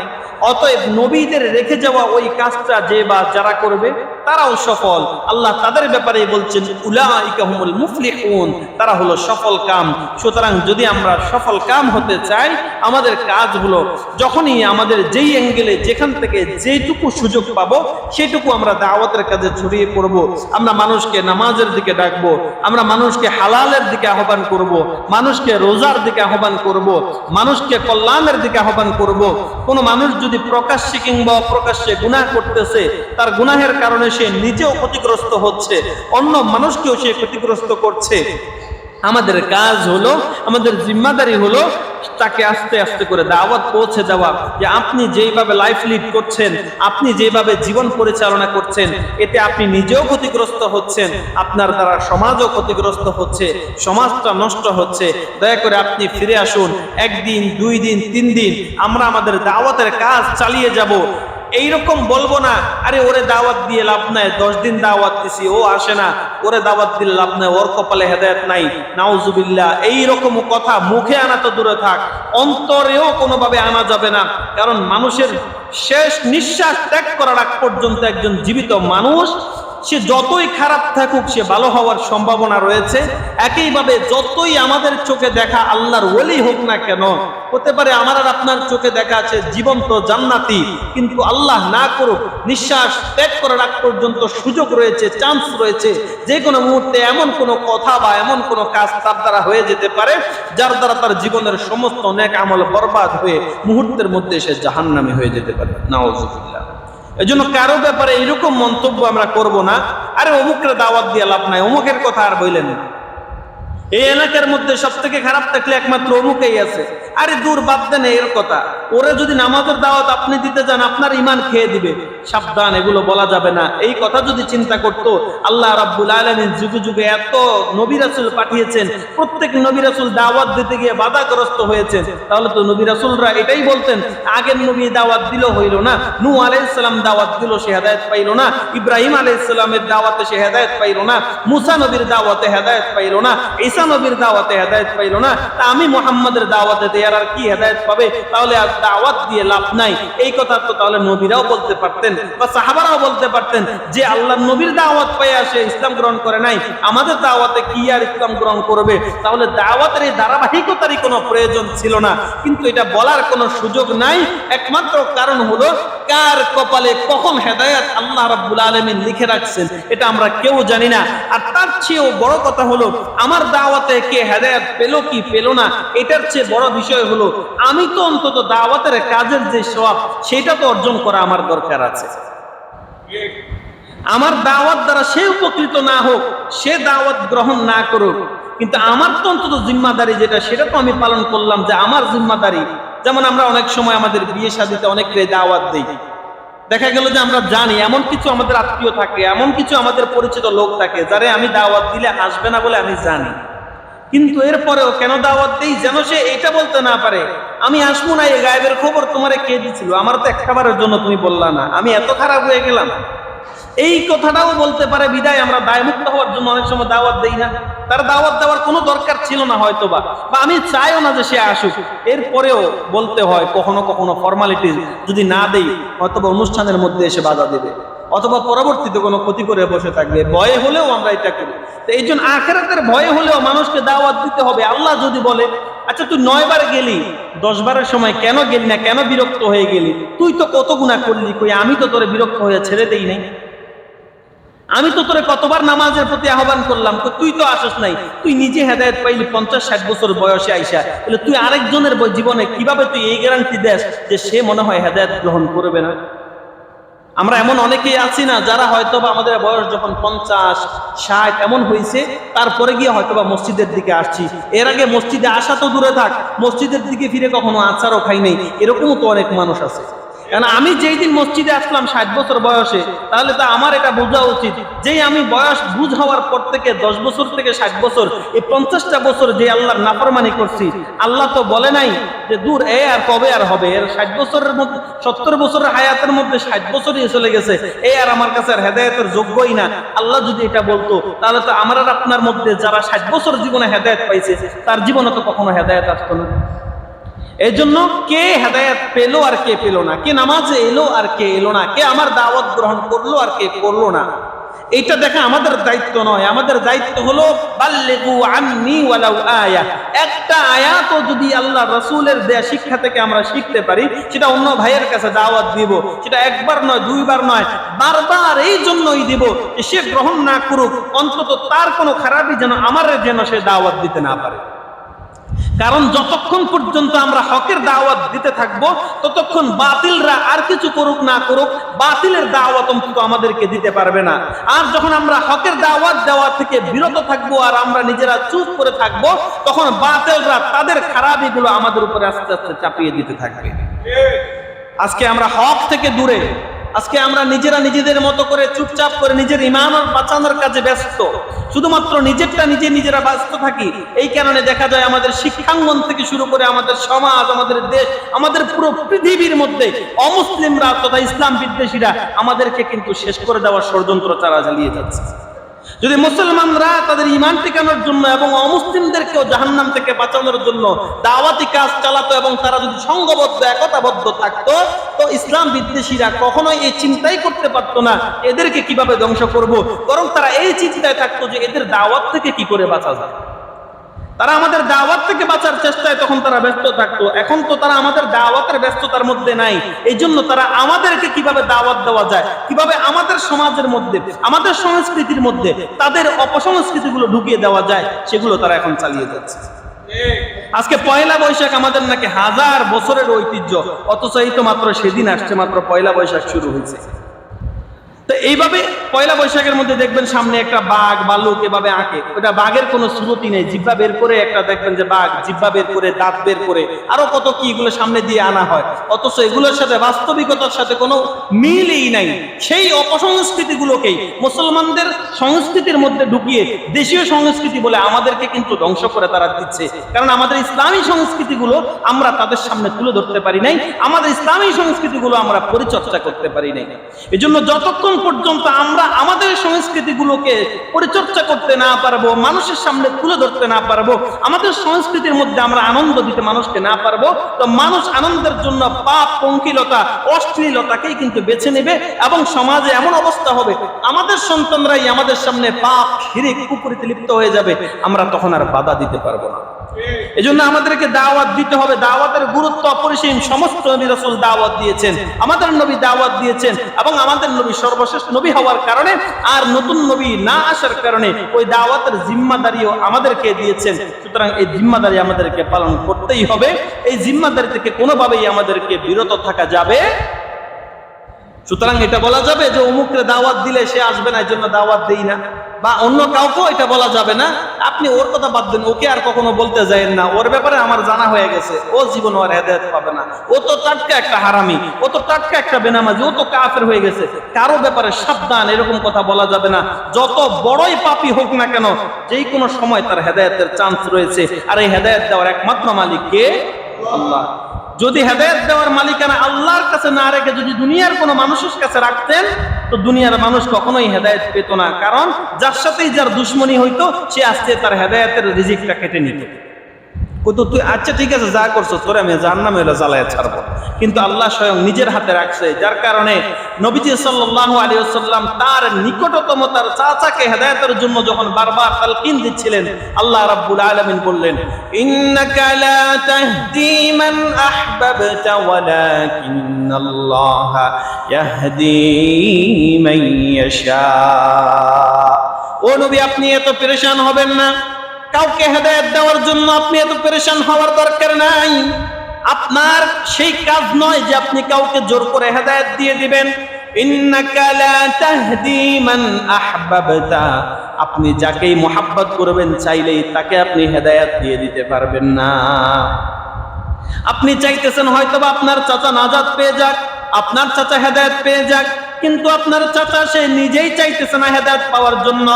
অতএব নবীদের রেখে যাওয়া ওই কাজটা যে বা যারা করবে তারাও সফল। আল্লাহ তাদের ব্যাপারে বলছেন, উলাইকা হুমুল মুফলিহুন, তারা হলো সফল কাম। সুতরাং যদি আমরা সফল কাম হতে চাই, আমাদের কাজগুলো যখনই আমাদের যেই অ্যাঙ্গেলে যেখান থেকে যেটুকু সুযোগ পাবো সেটুকু আমরা দাওয়াতের কাজে ছড়িয়ে পড়ব। আমরা মানুষকে নামাজের দিকে ডাকবো, আমরা মানুষকে হালালের দিকে আহ্বান করব, মানুষকে রোজার দিকে আহ্বান করব, মানুষকে কল্যাণের দিকে আহ্বান করব। কোনো মানুষ যদি প্রকাশ্যে কিংবা অপ্রকাশ্যে গুনাহ করতেছে, তার গুনাহের কারণে সে নিজেও ক্ষতিগ্রস্ত হচ্ছে, অন্য মানুষকেও সে ক্ষতিগ্রস্ত করছে, আমাদের কাজ হলো, আমাদের জিম্মাদারি হলো তাকে আস্তে আস্তে করে দাওয়াত পৌঁছে দেওয়া, যে আপনি যেইভাবে লাইফ লিড করছেন, আপনি যেভাবে জীবন পরিচালনা করছেন, এতে আপনি নিজেও ক্ষতিগ্রস্ত হচ্ছেন, আপনার দ্বারা সমাজও ক্ষতিগ্রস্ত হচ্ছে, সমাজটা নষ্ট হচ্ছে। দয়া করে আপনি ফিরে আসুন, একদিন, 2 দিন, 3 দিন আমরা আমাদের দাওয়াতের কাজ চালিয়ে যাব। এইরকম বলবো না, আরে ওরে দাওয়াত দিয়ে লাভ নাই, 10 দিন দাওয়াত দিছি ও আসে না, ওরে দাওয়াত দিলে লাভ নাই, ওর কপালে হেদায়েত নাই। নাউজুবিল্লাহ, এইরকম কথা মুখে আনা তো দূরে থাক, অন্তরেও কোনোভাবে আনা যাবে না। কারণ মানুষের শেষ নিঃশ্বাস ত্যাগ করার আগ পর্যন্ত একজন জীবিত মানুষ সে যতই খারাপ থাকুক সে ভালো হওয়ার সম্ভাবনা রয়েছে। একইভাবে যতই আমাদের চোখে দেখা আল্লাহর ওলি হোক না কেন, হতে পারে আমার আর আপনার চোখে দেখা আছে জীবন্ত জান্নাতি, কিন্তু আল্লাহ না করুক নিঃশ্বাস ত্যাগ করার আগ পর্যন্ত সুযোগ রয়েছে, চান্স রয়েছে, যে কোনো মুহূর্তে এমন কোনো কথা বা এমন কোনো কাজ তার দ্বারা হয়ে যেতে পারে যার দ্বারা তার জীবনের সমস্ত নেক আমল বরবাদ হয়ে মুহূর্তের মধ্যে সে জাহান্নামী হয়ে যেতে পারে। নাউযুবিল্লাহ। এজন্য কারো ব্যাপারে এরকম মন্তব্য আমরা করব না, আরে অমুকের দাওয়াত দিয়ে লাভ নাই, অমুকের কথা আর বললেন না, এই এলাকার মধ্যে সব থেকে খারাপ থাকলে একমাত্র অমুকেই আছে, আরে দূর বাদ দেন এর কথা। ওরা যদি নামাজের দাওয়াত আপনি দিতে যান আপনার ঈমান খেয়ে দিবে, সাবধান, এগুলো বলা যাবে না। এই কথা যদি চিন্তা করতো, আল্লাহ রাব্বুল আলামিন যুগে যুগে এত নবী রাসূল পাঠিয়েছেন, প্রত্যেক নবী রাসূল দাওয়াত দিতে গিয়ে বাধাগ্রস্ত হয়েছেন, তাহলে তো নবী রাসূলরা এটাই বলতেন, আগের নবী দাওয়াত দিল হইল না, নূহ আলাইহিস সালাম দাওয়াত দিল সে হেদায়েত পাইল না, ইব্রাহিম আলাইহিস সালামের দাওয়াতে সে হেদায়েত পাইল না, মুসা নবীর দাওয়াতে হেদায়েত পাইল না, ঈসা নবীর দাওয়াতে হেদায়েত পাইল না, তা আমি মুহাম্মাদের দাওয়াতে দেয়ার আর কি হেদায়েত পাবে? তাহলে আর দাওয়াত দিয়ে লাভ নাই। এই কথা তো তাহলে নবীরাও বলতে পারতেন বা সাহাবারাও বলতে পারতেন যে আল্লাহর নবীর দাওয়াত পেয়ে আসে ইসলাম গ্রহণ করে নাই, আমাদের দাওয়াতে কি আর ইসলাম গ্রহণ করবে? তাহলে দাওয়াতের এই ধারাবাহিকতারই কোনো প্রয়োজন ছিল না। কিন্তু এটা বলার কোনো সুযোগ নাই, একমাত্র কারণ হলো কার কপালে কখন হেদায়েত আল্লাহ রাব্বুল আলামিন লিখে রাখছেন এটা আমরা কেউ জানি না। আর তার চেয়েও বড় কথা হলো আমার দাওয়াতে কে হেদায়েত পেল কি পেল না, এটার চেয়ে বড় বিষয় হলো আমি তো অন্তত দাওয়াতের কাজের যে সওয়াব সেটা তো অর্জন করা আমার দরকার আছে। আমার দাওয়াত দ্বারা সে উপকৃত না হোক, সে দাওয়াত গ্রহণ না করুক, কিন্তু আমার তো অন্তত জিম্মাদারি যেটা সেটা তো আমি পালন করলাম, যে আমার জিম্মাদারি। যেমন আমরা অনেক সময় আমাদের বিয়ে শাদীতে অনেককে দাওয়াত দিই, দেখা গেল যে আমরা জানি এমন কিছু আমাদের আত্মীয় থাকে, এমন কিছু আমাদের পরিচিত লোক থাকে যারে আমি দাওয়াত দিলে আসবে না বলে আমি জানি, কিন্তু এরপরেও কেন দাওয়াত দেই? যেন সে এটা বলতে না পারে আমি আসবো না, এই গায়েবের খবর তোমারে কে দিছিল, আমার তো একবারের জন্য তুমি বললা না, আমি এত খারাপ হয়ে গেলাম। এই কথাটাও বলতে পারে বিদায় আমরা দায়মুক্ত হওয়ার জন্য অনেক সময় দাওয়াত দেই না। তার দাওয়াত দেওয়ার কোনো দরকার ছিল না হয়তো বা আমি চাইও না যে সে আসুক, এরপরেও বলতে হয় কখনো কখনো ফর্মালিটি যদি না দেই হয়তো বা অনুষ্ঠানের মধ্যে এসে বাধা দেবে, অথবা পরবর্তীতে কোনো ক্ষতি করে বসে থাকবে, ভয়ে হলেও আমরা এটা করি। তো এই জন্য আখিরাতের ভয়ে হলেও মানুষকে দাওয়াত দিতে হবে। আল্লাহ যদি বলে আচ্ছা তুই 9 বার গেলি, 10 বারের সময় কেন গেলি না, কেন বিরক্ত হয়ে গেলি, তুই তো কত গুনাহ করলি, কই আমি তো তোরে বিরক্ত হয়ে ছেড়ে দেই নাই, আমি তো তোরে কতবার নামাজের প্রতি আহ্বান করলাম, তুই তো আসস নাই, তুই নিজে হেদায়েত পাইলি 50-60 বছর বয়সে আইসা, তাহলে তুই আরেকজনের জীবনে কিভাবে তুই এই গ্যারান্টি দেস যে সে মনে হয় হেদায়েত গ্রহণ করবে না? আমরা এমন অনেকেই আছি না যারা হয়তোবা আমাদের বয়স যখন 50-60 এমন হয়েছে তারপরে গিয়ে হয়তোবা মসজিদের দিকে আসছি, এর আগে মসজিদে আসা তো দূরে থাক, মসজিদের দিকে ফিরে কখনো আচারও খাই নাই, এরকমও তো অনেক মানুষ আছে। কারণ আমি যেই দিন মসজিদে আসলাম 60 বছর বয়সে, তাহলে তো আমার এটা বোঝা উচিত যেই আমি বয়স বুঝ হওয়ার পর থেকে 10 বছর থেকে 60 বছর এই 50টা বছর যে আল্লাহর নাফরমানি করছি, আল্লাহ তো বলে নাই যে দূর এ আর কবে আর হবে, এর 60 বছরের মধ্যে 70 বছরের হায়াতের মধ্যে 60 বছরই চলে গেছে, এই আর আমার কাছে আর হেদায়েতের যোগ্যই না। আল্লাহ যদি এটা বলতো তাহলে তো আমার আর আপনার মধ্যে যারা 60 বছর জীবনে হেদায়েত পাইছে তার জীবনে তো কখনো হেদায়েত আসতো না। এই জন্য কে হেদায়েত পেল আর কে পেল না, কে নামাজে এলো আর কে এলো না, কে আমার দাওয়াত গ্রহণ করলো আর কে করলো না, এইটা দেখা আমাদের দায়িত্ব নয়। আমাদের দায়িত্ব হলো বাল্লিগু আন্নি ওয়ালাউ আয়া, একটা আয়াতও যদি আল্লাহ রাসূলের দেয়া শিক্ষা থেকে আমরা শিখতে পারি সেটা অন্য ভাইয়ের কাছে দাওয়াত দিব, সেটা একবার নয়, 2 বার নয়, বারবার এই জন্যই দিব যে সে গ্রহণ না করুক, অন্তত তার কোনো খারাপই যেন আমাদের যেন সে দাওয়াত দিতে না পারে। কারণ যতক্ষণ পর্যন্ত আমরা হকের দাওয়াত দিতে থাকবো ততক্ষণ বাতিলরা আর কিছু করুক না করুক বাতিলের দাওয়াত অন্তত আমাদেরকে দিতে পারবে না। আর যখন আমরা হকের দাওয়াত দেওয়া থেকে বিরত থাকবো আর আমরা নিজেরা চুপ করে থাকবো, তখন বাতিলরা তাদের খারাপিগুলো আমাদের উপরে আস্তে আস্তে চাপিয়ে দিতে থাকবে। আজকে আমরা হক থেকে দূরে, আজকে আমরা নিজেরা নিজেদের মতো করে চুপচাপ করে নিজের ঈমান বাঁচানোর কাজে ব্যস্ত, শুধুমাত্র নিজেরটা নিজেরা ব্যস্ত থাকি। এই কারণে দেখা যায় আমাদের শিক্ষাঙ্গন থেকে শুরু করে আমাদের সমাজ, আমাদের দেশ, আমাদের পুরো পৃথিবীর মধ্যে অমুসলিমরা তথা ইসলাম বিদ্বেষীরা আমাদেরকে কিন্তু শেষ করে দেওয়ার ষড়যন্ত্র চালিয়ে যাচ্ছে। যদি মুসলমানরা তাদের ঈমান টিকানোর জন্য এবং অমুসলিমদেরকেও জাহান্নাম থেকে বাঁচানোর জন্য দাওয়াতি কাজ চালাতো এবং তারা যদি সংঘবদ্ধ একতাবদ্ধ থাকতো, তো ইসলাম বিদ্বেষীরা কখনোই এই চিন্তাই করতে পারতো না এদেরকে কিভাবে ধ্বংস করব, বরং তারা এই চিন্তায় থাকতো যে এদের দাওয়াত থেকে কি করে বাঁচা যায়। তারা আমাদের দাওয়াত থেকে বাঁচার চেষ্টায় তখন তারা ব্যস্ত থাকতো। এখন তো তারা আমাদের দাওয়াতের ব্যস্ততার মধ্যে নাই, এই জন্য তারা আমাদেরকে কিভাবে দাওয়াত দেওয়া যায়, কিভাবে আমাদের সমাজের মধ্যে, আমাদের সংস্কৃতির মধ্যে তাদের অপসংস্কৃতিগুলো ঢুকিয়ে দেওয়া যায়, সেগুলো তারা এখন চালিয়ে যাচ্ছে। আজকে পয়লা বৈশাখ আমাদের নাকি 1000 বছরের ঐতিহ্য, অথচ এই তো মাত্র সেদিন আসছে, মাত্র পয়লা বৈশাখ শুরু হয়েছে। তো এইভাবে পয়লা বৈশাখের মধ্যে দেখবেন সামনে একটা বাঘ ভালুক এভাবে আঁকে, ওটা বাঘের কোনো সুরতি নেই, জিব্বা বের করে একটা দেখবেন যে বাঘ জিব্বা বের করে দাঁত বের করে আরো কত কি এগুলো সামনে দিয়ে আনা হয়, অথচ এগুলোর সাথে বাস্তবিকতার সাথে কোনো মিলই নাই। সেই অপসংস্কৃতিগুলোকেই মুসলমানদের সংস্কৃতির মধ্যে ঢুকিয়ে দেশীয় সংস্কৃতি বলে আমাদেরকে কিন্তু ধ্বংস করে তারা দিচ্ছে। কারণ আমাদের ইসলামী সংস্কৃতিগুলো আমরা তাদের সামনে তুলে ধরতে পারি নাই, আমাদের ইসলামী সংস্কৃতিগুলো আমরা পরিচর্যা করতে পারি নাই। এই জন্য যতক্ষণ পর্যন্ত আমরা আমাদের সংস্কৃতিগুলোকে পরিচর্যা করতে না পারবো, মানুষের সামনে তুলে ধরতে না পারবো, আমাদের সংস্কৃতির মধ্যে আমরা আনন্দ দিতে মানুষকে না পারবো, তো মানুষ আনন্দের জন্য পাপ, পঙ্কিলতা, অশ্লীলতাকেই কিন্তু বেছে নেবে এবং সমাজে এমন অবস্থা হবে আমাদের সন্তানরাই আমাদের সামনে পাপ, শিরক, কুফরিতে লিপ্ত হয়ে যাবে, আমরা তখন আর বাধা দিতে পারবো না। এজন্য আমাদেরকে দাওয়াত দিতে হবে। দাওয়াতের গুরুত্ব অপরিসীম। সমস্ত নবী রাসূল দাওয়াত দিয়েছেন, আমাদের নবী দাওয়াত দিয়েছেন, এবং আমাদের নবী সর্বশেষ নবী হওয়ার কারণে আর নতুন নবী না আসার কারণে ওই দাওয়াতের জিম্মাদারিও আমাদেরকে দিয়েছেন। সুতরাং এই জিম্মাদারি আমাদেরকে পালন করতেই হবে। এই জিম্মাদারি থেকে কোনোভাবেই আমাদেরকে বিরত থাকা যাবে। সুতরাং এটা বলা যাবে যে অমুকরে দাওয়াত দিলে সে আসবে না, এই জন্য দাওয়াত দেই না, বা অন্য কাউকেও এটা বলা যাবে না। আপনি ওর কথা বাদ দেন, ওকে আর কখনো বলতে যায়েন না, ওর ব্যাপারে আমার জানা হয়ে গেছে, ও জীবন ওর হেদায়েত পাবে না, ও তো টাটকা একটা হারামি, ও তো টাটকা একটা বেনামাজি, ও তো কাফের হয়ে গেছে। কারো ব্যাপারে সাবধান, এরকম কথা বলা যাবে না। যত বড়ই পাপী হোক না কেন, যেই কোনো সময় তার হেদায়েতের চান্স রয়েছে। আর এই হেদায়েত দেওয়ার একমাত্র মালিক কে? আল্লাহ। যদি হেদায়েত দেওয়ার মালিকানা আল্লাহর কাছে না রেখে যদি দুনিয়ার কোনো মানুষের কাছে রাখতেন, তো দুনিয়ার মানুষ কখনোই হেদায়েত পেত না। কারণ যার সাথেই যার দুশ্মনী হইতো, সে আজকে তার হেদায়েতের রিজিকটা কেটে নিত। তো তুই আচ্ছা ঠিক আছে, যা করছো তোরে আমি জাহান্নামে জ্বালায় ছাড়বো, কিন্তু আল্লাহ স্বয়ং নিজের হাতে রাখছে। যার কারণে নবীজি সাল্লাল্লাহু আলাইহি ওয়াসাল্লাম তার নিকটতম তার চাচাকে হেদায়েতের জন্য যখন বারবার তালকিন দিচ্ছিলেন, আল্লাহ রাব্বুল আলামিন বললেন, ইন্নাকা লা তাহদি মান আহবাবতা ওয়ালাকিন্নাল্লাহা ইয়াহদি মান ইয়াশা। ও নবী, আপনি এত পেরেশান হবেন না। কাউকে হেদায়েত দেওয়ার জন্য আপনি এত পেরেশান হওয়ার দরকার নাই। আপনার সেই কাজ নয় যে আপনি কাউকে জোর করে হেদায়েত দিয়ে দিবেন। ইন্নাকা লা তাহদি মান আহবাবতা, আপনি যাকেই মুহাব্বত করবেন চাইলেই তাকে আপনি হেদায়েত দিয়ে দিতে পারবেন না। আপনি চাইতেছেন হয়তোবা আপনার চাচা নাজাত পেয়ে যাক, আপনার চাচা হেদায়েত পেয়ে যাক, কিন্তু আপনার চাচা সে নিজেই চাইতেছে না হেদায়েত পাওয়ার জন্য,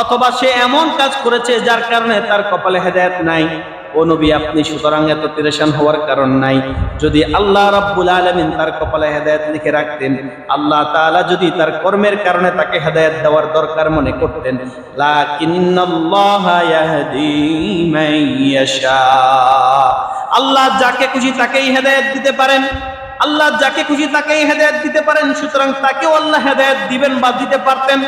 অথবা সে এমন কাজ করেছে যার কারণে তার কপালে হেদায়েত নাই। ও নবী, আপনি সুতরাং এত পেরেশান হওয়ার কারণ নাই। যদি আল্লাহ রাব্বুল আলামিন তার কপালে হেদায়েত লিখে রাখতেন, আল্লাহ তাআলা যদি তার কর্মের কারণে তাকে হেদায়েত দেওয়ার দরকার মনে করতেন, লাকিন্নাল্লাহা ইয়াহদি মান ইয়াশা, আল্লাহ যাকে খুশি তাকেই হেদায়েত দিতে পারেন। আল্লাহ যাকে খুশি তাকেই হেদায়েত দিতে পারেন, সুতরাং তাকেও আল্লাহ হেদায়েত দিবেন বা দিতে পারতেন।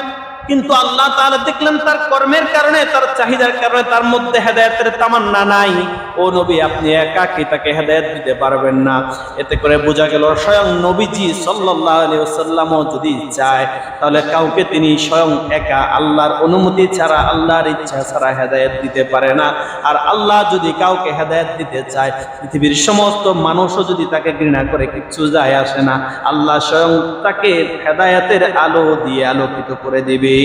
কিন্তু আল্লাহ তাআলা দেখলেন তার কর্মের কারণে, তার চাহিদার কারণে তার মধ্যে হেদায়েতের তামান্না নাই। ও নবী, আপনি একাকী তাকে হেদায়েত দিতে পারবেন না। এতে করে বোঝা গেল স্বয়ং নবীজি সাল্লাল্লাহু আলাইহি ওয়াসাল্লামও যদি চায়, তাহলে কাউকে তিনি স্বয়ং একা আল্লাহর অনুমতি ছাড়া, আল্লাহর ইচ্ছা ছাড়া হেদায়েত দিতে পারে না। আর আল্লাহ যদি কাউকে হেদায়েত দিতে চায়, পৃথিবীর সমস্ত মানুষও যদি তাকে ঘৃণা করে, কিচ্ছু যায় আসে না, আল্লাহ স্বয়ং তাকে হেদায়েতের আলো দিয়ে আলোকিত করে দিবে।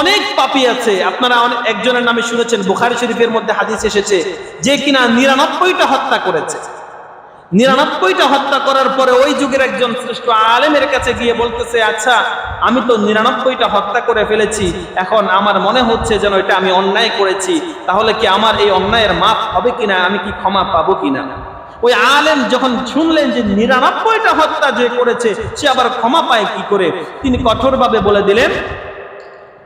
অনেক পাপী আছে, আপনারা একজনের নামে শুনেছেন, বুখারী শরীফের মধ্যে হাদিস এসেছে, যে কিনা 99টা হত্যা করেছে। 99টা হত্যা করার পরে ওই যুগের একজন শ্রেষ্ঠ আলেমের কাছে গিয়ে বলতেছে, আচ্ছা আমি তো 99টা হত্যা করে ফেলেছি, এখন আমার মনে হচ্ছে যেন এটা আমি অন্যায় করেছি, তাহলে কি আমার এই অন্যায়ের মাপ হবে কিনা, আমি কি ক্ষমা পাবো কিনা? ওই আলেম যখন শুনলেন যে 99টা হত্যা যে করেছে সে আবার ক্ষমা পায় কি করে, তিনি কঠোরভাবে বলে দিলেন,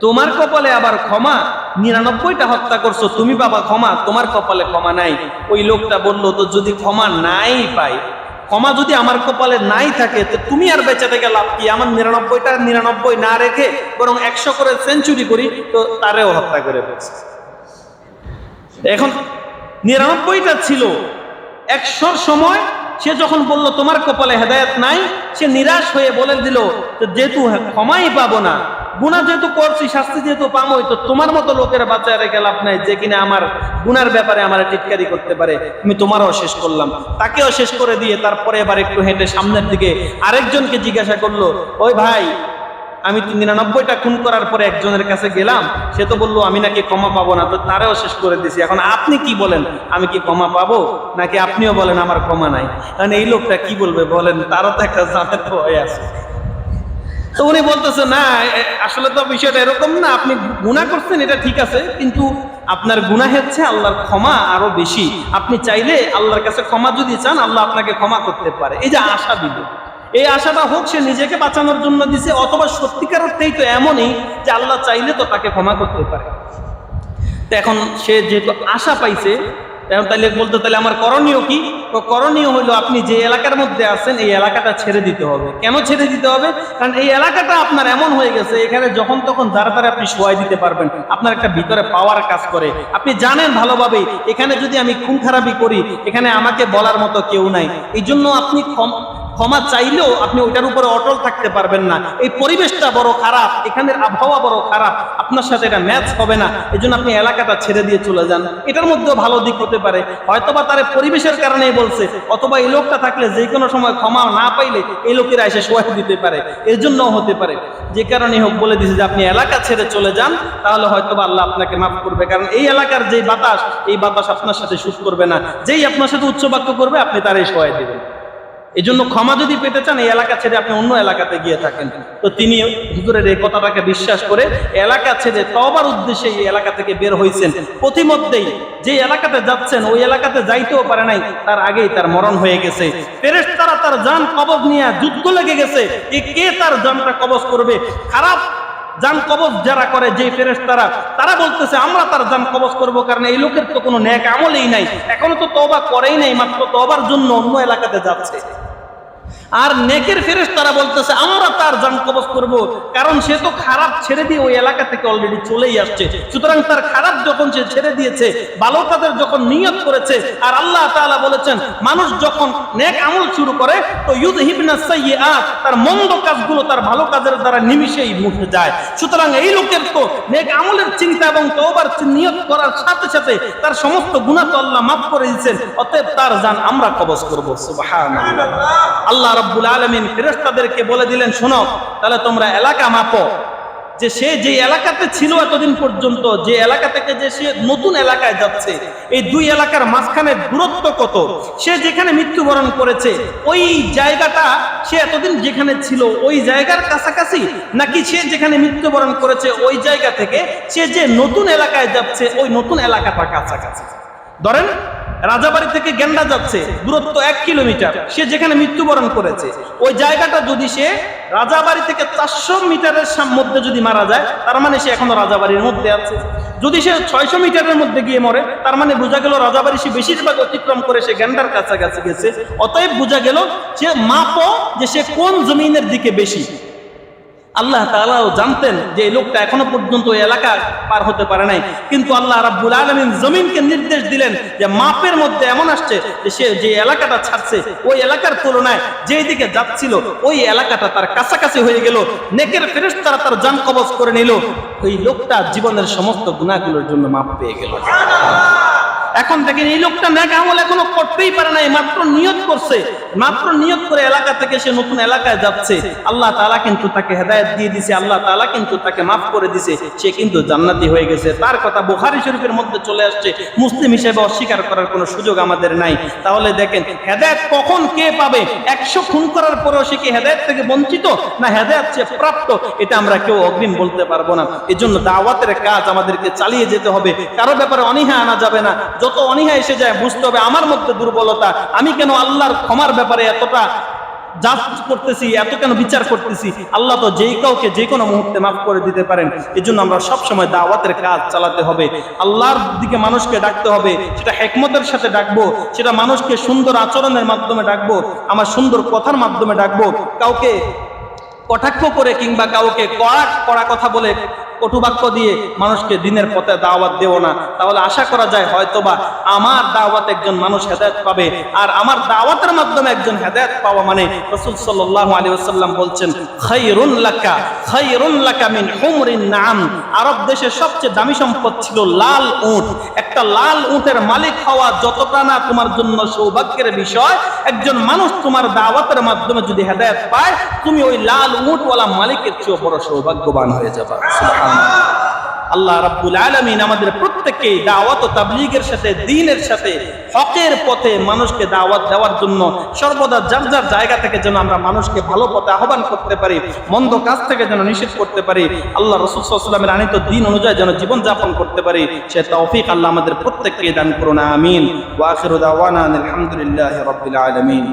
তোমার কপালে আবার ক্ষমা, 99টা হত্যা করছো, তুমি বাবা ক্ষমা, তোমার কপালে ক্ষমা নাই। ওই লোকটা বলল, তো যদি ক্ষমা নাই পাই, ক্ষমা যদি আমার কপালে নাই থাকে, তো তুমি আর বেঁচে থেকে লাভ কি? আমার 99টা 99 না রেখে বরং 100 করে সেঞ্চুরি করি, তো তারেও হত্যা করে ফেলছে। এখন 99টা ছিল, 100র সময় সে যখন বলল তোমার কপালে হেদায়েত নাই, সে নিরাশ হয়ে বলে দিল, যেহেতু ক্ষমাই পাবো না, গুনাহ যেহেতু করছি, শাস্তি যেহেতু পাবোই, তো তোমার মতো লোকের বাঁচায় রেখে লাভ নাই, যে কিনা আমার গুনার ব্যাপারে আমার টিটকারি করতে পারে, আমি তোমারও শেষ করলাম। তাকেও শেষ করে দিয়ে তারপরে এবার একটু হেঁটে সামনের দিকে আরেকজনকে জিজ্ঞাসা করলো, ওই ভাই, আমি তো 99টা খুন করার পরে একজনের কাছে গেলাম, সে তো বললো আমি নাকি ক্ষমা পাবো না, তো তারেও শেষ করে দিছি, এখন আপনি কি বলেন, আমি কি ক্ষমা পাবো, নাকি আপনিও বলেন আমার ক্ষমা নাই? কারণ এই লোকটা কি বলবে বলেন, তারও তো একটা জাতের ভয় আছে। তো উনি বলতেছে, না আসলে তো বিষয়টা এরকম না, আপনি গুনাহ করছেন এটা ঠিক আছে, কিন্তু আপনার গুনাহের চেয়ে আল্লাহর ক্ষমা আরো বেশি। আপনি চাইলে আল্লাহর কাছে ক্ষমা যদি চান, আল্লাহ আপনাকে ক্ষমা করতে পারে। এই যে আশা দিল, এই আশাটা হোক সে নিজেকে বাঁচানোর জন্য দিছে, অথবা সত্যিকার অর্থেই তো এমনই যে আল্লাহ চাইলে তো তাকে ক্ষমা করতে পারে। তো এখন সে যেহেতু আশা পাইছে, তাহলে বলতো, তাহলে আমার করণীয় কি? তো করণীয় হলো, আপনি যে এলাকার মধ্যে আছেন এই এলাকাটা ছেড়ে দিতে হবে। কেন ছেড়ে দিতে হবে? কারণ এই এলাকাটা আপনার এমন হয়ে গেছে, এখানে যখন তখন যারা তারা আপনি শোয়াই দিতে পারবেন, আপনার একটা ভিতরে পাওয়ার কাজ করে। আপনি জানেন ভালোভাবেই এখানে যদি আমি খুন খারাপি করি, এখানে আমাকে বলার মতো কেউ নাই। এই জন্য আপনি ক্ষমা চাইলেও আপনি ওইটার উপরে অটল থাকতে পারবেন না। এই পরিবেশটা বড় খারাপ, এখানের আবহাওয়া বড় খারাপ, আপনার সাথে এটা ম্যাচ হবে না, এই জন্য আপনি এলাকাটা ছেড়ে দিয়ে চলে যান। এটার মধ্যেও ভালো দিক হতে পারে, হয়তোবা তার পরিবেশের কারণেই বলছে, অথবা এই লোকটা থাকলে যে কোনো সময় ক্ষমা না পাইলে এই লোকেরা এসে শোয়াই দিতে পারে, এর জন্যও হতে পারে। যে কারণে হোক বলে দিছে যে আপনি এলাকা ছেড়ে চলে যান, তাহলে হয়তোবা আল্লাহ আপনাকে মাফ করবে। কারণ এই এলাকার যে বাতাস, এই বাতাস আপনার সাথে সুট করবে না, যেই আপনার সাথে উচ্চ বাক্য করবে আপনি তারই শোয়াই দিবেন। এই জন্য ক্ষমা যদি পেতে চান, এই এলাকা ছেড়ে আপনি অন্য এলাকাতে গিয়ে থাকেন। তো তিনি হুজুরের এই কথাটাকে বিশ্বাস করে এলাকা ছেড়ে তওবার উদ্দেশ্যে এই এলাকা থেকে বের হয়েছেন। প্রতিমধ্যেই যে এলাকাতে যাচ্ছেন ওই এলাকাতে যাইতেও পারে নাই, তার আগেই তার মরণ হয়ে গেছে। ফেরেশতারা তার জান কবজ নিয়ে যুদ্ধ লেগে গেছে, কে তার জানটা কবজ করবে। খারাপ জান কবজ যারা করে, যে ফেরেশতারা, তারা বলতেছে আমরা তার জান কবজ করব, কারণ এই লোকের তো কোনো নেক আমলই নাই, এখনো তো তওবা করেই নাই, মাত্র তওবার জন্য অন্য এলাকাতে যাচ্ছে। আর নেকের ফেরেশতারা বলতেছে আমরা তার জান কবজ করব, কারণ সে তো খারাপ ছেড়ে দিয়ে ওই এলাকা থেকে অলরেডি চলেই আসছে। সুতরাং তার খারাপ যখন সে ছেড়ে দিয়েছে, ভালো কাজের যখন নিয়ত করেছে, আর আল্লাহ তাআলা বলেছেন মানুষ যখন নেক আমল শুরু করে তো ইউযহিবনাস সাইয়্যাত, তার মন্দ কাজগুলো তার ভালো কাজের দ্বারা নিমিষেই মুছে যায়। সুতরাং এই লোকের তো নেক আমলের চিন্তা এবং তওবার নিয়ত করার সাথে সাথে তার সমস্ত গুনাহ তো আল্লাহ মাফ করে দিয়েছেন, অতএব তার জান আমরা কবজ করব। সুবহানাল্লাহ। আল্লাহ রাব্বুল আলামিন ফেরেশতাদেরকে বলে দিলেন, শোনো, তাহলে তোমরা এলাকা মাপো, যে সে যে এলাকাতে ছিল এতদিন পর্যন্ত, যে এলাকা থেকে যে সে নতুন এলাকায় যাচ্ছে, এই দুই এলাকার মাঝখানে দূরত্ব কত, সে যেখানে মৃত্যুবরণ করেছে ওই জায়গাটা সে এতদিন যেখানে ছিল ওই জায়গার কাছাকাছি, নাকি সে যেখানে মৃত্যুবরণ করেছে ওই জায়গা থেকে সে যে নতুন এলাকায় যাচ্ছে ওই নতুন এলাকাটা কাছাকাছি। ধরেন রাজাবাড়ি থেকে গেন্ডা যাচ্ছে, দূরত্ব 1 কিলোমিটার, সে যেখানে মৃত্যুবরণ করেছে ওই জায়গাটা যদি সে রাজাবাড়ি থেকে 400 মিটারের মধ্যে যদি মারা যায়, তার মানে সে এখনো রাজাবাড়ির মধ্যে আছে। যদি সে 600 মিটারের মধ্যে গিয়ে মরে, তার মানে বোঝা গেল রাজাবাড়ি সে বেশিরভাগ অতিক্রম করে সে গেন্ডার কাছাকাছি গেছে। অতএব বোঝা গেল যে মাপো যে সে কোন জমিনের দিকে বেশি। আল্লাহ তাআলাও জানতেন যে এই লোকটা এখনো পর্যন্ত ওই এলাকা পার হতে পারে নাই, কিন্তু আল্লাহ রাব্বুল আলামিন জমিনকে নির্দেশ দিলেন যে মাপের মধ্যে এমন আসছে যে সে যে এলাকাটা ছাড়ছে ওই এলাকার তুলনায় যেই দিকে যাচ্ছিল ওই এলাকাটা তার কাছাকাছি হয়ে গেল। নেকের ফেরেশতারা তার জান কবজ করে নিল, ওই লোকটা জীবনের সমস্ত গুনাহগুলোর জন্য মাপ পেয়ে গেল। এখন দেখেন এই লোকটা নেক আমল এখনো করতেই পারে নাই, মাত্র নিয়ত করছে, মাত্র নিয়ত করে এলাকা থেকে সে নতুন এলাকায় যাচ্ছে। আল্লাহ তাআলা কিন্তু তাকে হেদায়েত দিয়ে দিয়েছে, আল্লাহ তাআলা কিন্তু তাকে মাফ করে দিয়েছে, সে কিন্তু জান্নাতি হয়ে গেছে। তার কথা বুখারী শরীফের মধ্যে চলে আসছে, মুসলিম হিসেবে অস্বীকার করার কোনো সুযোগ আমাদের নাই। তাহলে দেখেন হেদায়েত কখন কে পাবে? 100 খুন করার পরেও সে কি হেদায়েত থেকে বঞ্চিত, না হেদায়েত সে প্রাপ্ত? এটা আমরা কেউ অগ্রিম বলতে পারবো না। এজন্য দাওয়াতের কাজ আমাদেরকে চালিয়ে যেতে হবে, কারো ব্যাপারে অনীহা আনা যাবে না। যত অনীহা এসে যায় বুঝতে হবে আমার মধ্যে দুর্বলতা, আমি কেন আল্লাহর ক্ষমার ব্যাপারে এতটা জাজ করতেছি, এত কেন বিচার করতেছি? আল্লাহ তো যেই কাউকে যে কোনো মুহূর্তে মাফ করে দিতে পারেন। এই জন্য আমরা সবসময় দাওয়াতের কাজ চালাতে হবে, আল্লাহর দিকে মানুষকে ডাকতে হবে। সেটা হিকমতের সাথে ডাকবো, সেটা মানুষকে সুন্দর আচরণের মাধ্যমে ডাকবো, আমার সুন্দর কথার মাধ্যমে ডাকবো। কাউকে কটাক্ষ করে কিংবা কাউকে কড়া কড়া কথা বলে, কটুবাক্য দিয়ে মানুষকে দিনের পথে দাওয়াত দেব না। তাহলে আশা করা যায় হয়তোবা আমার দাওয়াত একজন মানুষ হেদায়েত পাবে, আর আমার দাওয়াতের মাধ্যমে একজন হেদায়েত পাওয়া মানে রাসূল সাল্লাল্লাহু আলাইহি ওয়াসাল্লাম বলছেন, খায়রুন লাকা মিন হুমরিন নাম। আরব দেশের সবচেয়ে দামি সম্পদ ছিল লাল উট। একটা লাল উটের মালিক হওয়া যতটা না তোমার জন্য সৌভাগ্যের বিষয়, একজন মানুষ তোমার দাওয়াতের মাধ্যমে যদি হেদায়েত পায়, তুমি ওই লাল উটওয়ালা মালিকের চেয়ে বড় সৌভাগ্যবান হয়ে যাবে। সুবহানাল্লাহ। আল্লাহ রাব্বুল আলামিন আমাদের প্রত্যেককে দাওয়াত ও তাবলীগের সাথে, দ্বীনের সাথে, হকের পথে মানুষকে দাওয়াত দেওয়ার জন্য সর্বদা যার যার জায়গা থেকে যেন আমরা মানুষকে ভালো পথে আহ্বান করতে পারি, মন্দ কাজ থেকে যেন নিষেধ করতে পারি, আল্লাহ রাসূল সাল্লাল্লাহু আলাইহি ওয়াসাল্লামের আনিত দ্বীন অনুযায়ী যেন জীবন যাপন করতে পারি, সে তৌফিক আল্লাহ আমাদের প্রত্যেককে দান করুন। আমিন। ওয়া আখিরু দাওয়ানা আলহামদুলিল্লাহি রাব্বিল আলামিন।